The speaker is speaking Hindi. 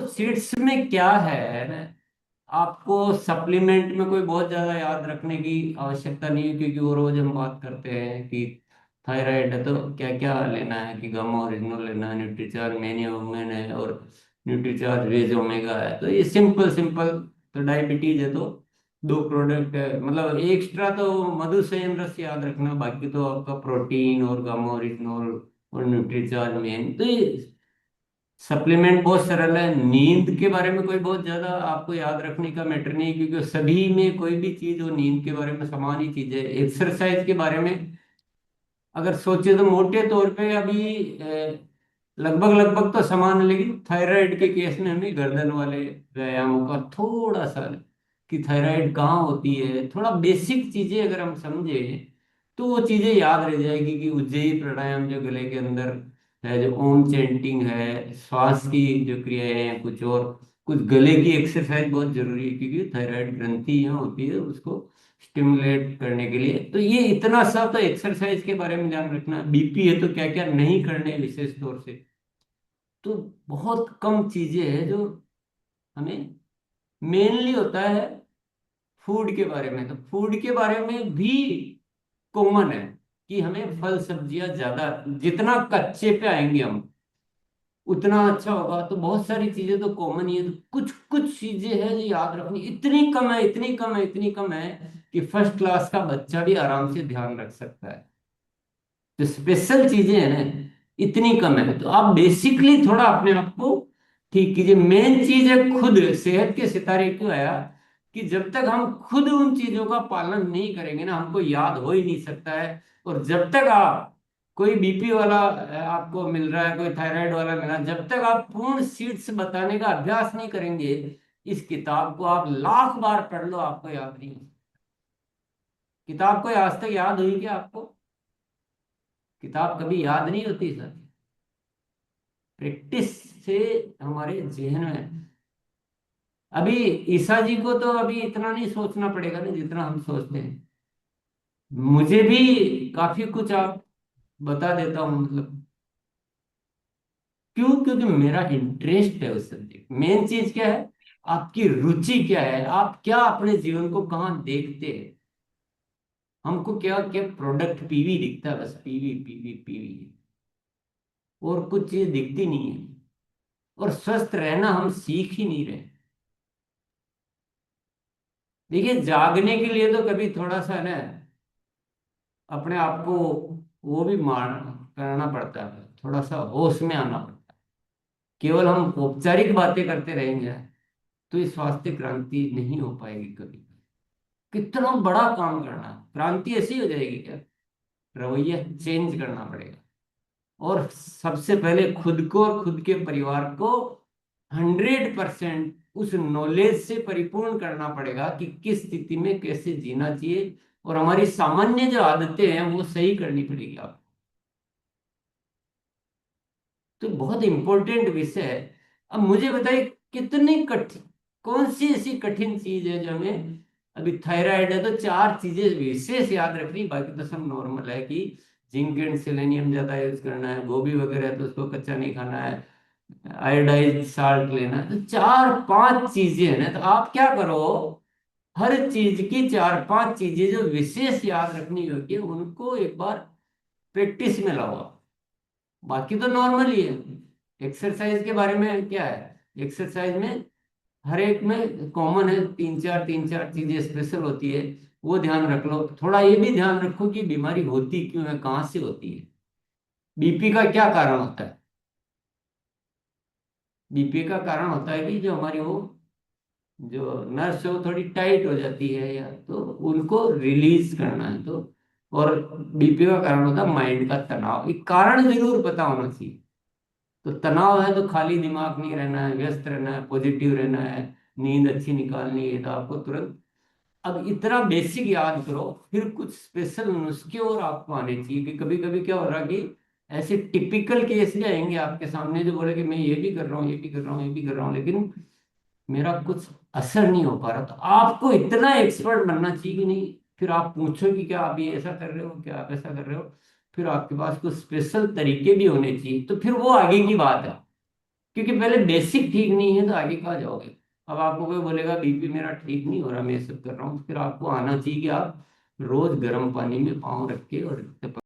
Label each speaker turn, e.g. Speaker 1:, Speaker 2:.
Speaker 1: सीड्स में क्या है ना, आपको सप्लीमेंट में कोई बहुत ज्यादा याद रखने की आवश्यकता नहीं है, क्योंकि वो रोज हम बात करते हैं कि थायराइड है तो क्या क्या लेना है, कि गामा ओरिजिनल लेना है, न्यूट्रीचार्ज मेनी वुमेन है, और न्यूट्रीचार्ज वेज ओमेगा है। तो ये सिंपल सिंपल। तो डायबिटीज है तो दो प्रोडक्ट है, मतलब एक्स्ट्रा तो मधु संयम रस याद रखना, बाकी तो आपका प्रोटीन और गामा ओरिजिनल और न्यूट्रीचार्ज मेन। तो ये सप्लीमेंट बहुत सरल है। नींद के बारे में कोई बहुत ज्यादा आपको याद रखने का मैटर नहीं, क्योंकि सभी में कोई भी चीज हो, नींद के बारे में समान ही चीज है। एक्सरसाइज के बारे में अगर सोचे तो मोटे तौर पे अभी लगभग लगभग तो समान है, लेकिन थायराइड के केस में हमें गर्दन वाले व्यायामों का थोड़ा सा, कि थायराइड कहाँ होती है, थोड़ा बेसिक चीजें अगर हम समझे तो वो चीजें याद रह जाएगी। कि उज्जयी प्राणायाम जो गले के अंदर है, जो ओम चैंटिंग है, श्वास की जो क्रियाएं हैं, कुछ और कुछ गले की एक्सरसाइज बहुत जरूरी है, क्योंकि थायराइड ग्रंथि यहाँ होती है, उसको स्टिमुलेट करने के लिए। तो ये इतना सा तो एक्सरसाइज के बारे में ध्यान रखना। बीपी है तो क्या क्या नहीं करने विशेष तौर से। तो बहुत कम चीजें हैं जो हमें मेनली होता है फूड के बारे में। तो फूड के बारे में भी कॉमन है कि हमें फल सब्जियां ज्यादा, जितना कच्चे पे आएंगे हम उतना अच्छा होगा। तो बहुत सारी चीजें तो कॉमन ही है, तो कुछ कुछ चीजें हैं जो याद रखनी। इतनी कम है, इतनी कम है, इतनी कम है कि फर्स्ट क्लास का बच्चा भी आराम से ध्यान रख सकता है। जो स्पेशल चीजें हैं ना, इतनी कम है। तो आप बेसिकली थोड़ा अपने आप को ठीक कीजिए। मेन चीज है खुद। सेहत के सितारे क्यों आया, कि जब तक हम खुद उन चीजों का पालन नहीं करेंगे ना, हमको याद हो ही नहीं सकता है। और जब तक आप कोई बीपी वाला आपको मिल रहा है, कोई थायराइड वाला मिल रहा है, जब तक आप पूर्ण सीट्स बताने का अभ्यास नहीं करेंगे, इस किताब को आप लाख बार पढ़ लो, आपको याद नहीं होगा। किताब को आज तक याद हुई क्या आपको? किताब कभी याद नहीं होती सर। प्रैक्टिस से हमारे जहन में। अभी ईसा जी को तो अभी इतना नहीं सोचना पड़ेगा ना जितना हम सोचते हैं। मुझे भी काफी कुछ आप बता देता हूँ, मतलब क्यों? क्योंकि मेरा इंटरेस्ट है उस सब्जेक्ट। मेन चीज क्या है, आपकी रुचि क्या है, आप क्या अपने जीवन को कहाँ देखते हैं। हमको क्या क्या प्रोडक्ट पीवी दिखता है, बस पीवी पीवी पीवी, और कुछ चीज दिखती नहीं है। और स्वस्थ रहना हम सीख ही नहीं रहे। देखिए, जागने के लिए तो कभी थोड़ा सा ना अपने आप को वो भी मार करना पड़ता है, थोड़ा सा होश में आना पड़ता है। केवल हम औपचारिक बातें करते रहेंगे तो ये स्वास्थ्य क्रांति नहीं हो पाएगी कभी। कितना बड़ा काम करना है, क्रांति ऐसी हो जाएगी क्या? रवैया चेंज करना पड़ेगा। और सबसे पहले खुद को और खुद के परिवार को 100% उस नॉलेज से परिपूर्ण करना पड़ेगा कि किस स्थिति में कैसे जीना चाहिए। और हमारी सामान्य जो आदतें हैं वो सही करनी पड़ेगी आप। तो बहुत इंपॉर्टेंट विषय है। अब मुझे बताइए, कितनी कठिन, कौन सी ऐसी कठिन चीज है जो हमें, अभी थायराइड है तो चार चीजें विशेष याद रखनी, बाकी तो सब नॉर्मल है। कि जिंक एंड सेलेनियम ज्यादा यूज करना है, गोभी वगैरह है तो उसको कच्चा नहीं खाना है, आयोडाइज साल्ट लेना है। तो चार पांच चीजें हैं ना, तो आप क्या करो, हर चीज की चार पांच चीजें जो विशेष याद रखनी होगी उनको एक बार प्रैक्टिस में लाओ। बाकी तो नॉर्मल ही है। एक्सरसाइज के बारे में क्या है, एक्सरसाइज में हर एक में कॉमन है, तीन चार चीजें स्पेशल होती है। वो ध्यान रख लो। थोड़ा ये भी ध्यान रखो कि बीमारी होती क्यों है, कहाँ से होती है, बीपी का क्या कारण होता है। बीपी का कारण होता है कि जो हमारी वो जो नर्व्स है वो थोड़ी टाइट हो जाती है, या तो उनको रिलीज करना है। तो और बीपी का कारण होता है माइंड का तनाव। एक कारण जरूर पता होना चाहिए। तो तनाव है तो खाली दिमाग नहीं रहना है, व्यस्त रहना है, पॉजिटिव रहना है, नींद अच्छी निकालनी है, तो आपको तुरंत। अब इतना बेसिक याद करो, फिर कुछ स्पेशल नुस्खे और आपको आने चाहिए। कि कभी कभी क्या हो रहा कि ऐसे टिपिकल केस जाएंगे आपके सामने जो बोले कि मैं ये भी कर रहा हूँ, ये भी कर रहा हूँ, ये भी कर रहा हूँ, लेकिन मेरा कुछ असर नहीं हो पा रहा। तो आपको इतना एक्सपर्ट बनना चाहिए कि नहीं, फिर आप पूछो कि क्या आप ये ऐसा कर रहे हो, क्या आप ऐसा कर रहे हो। फिर आपके पास कुछ स्पेशल तरीके भी होने चाहिए, तो फिर वो आगे की बात है। क्योंकि पहले बेसिक ठीक नहीं है तो आगे कहाँ जाओगे। अब आपको कोई बोलेगा बीपी मेरा ठीक नहीं हो रहा, मैं ये सब कर रहा हूँ, फिर आपको आना चाहिए कि आप रोज गर्म पानी में पाँव रख के और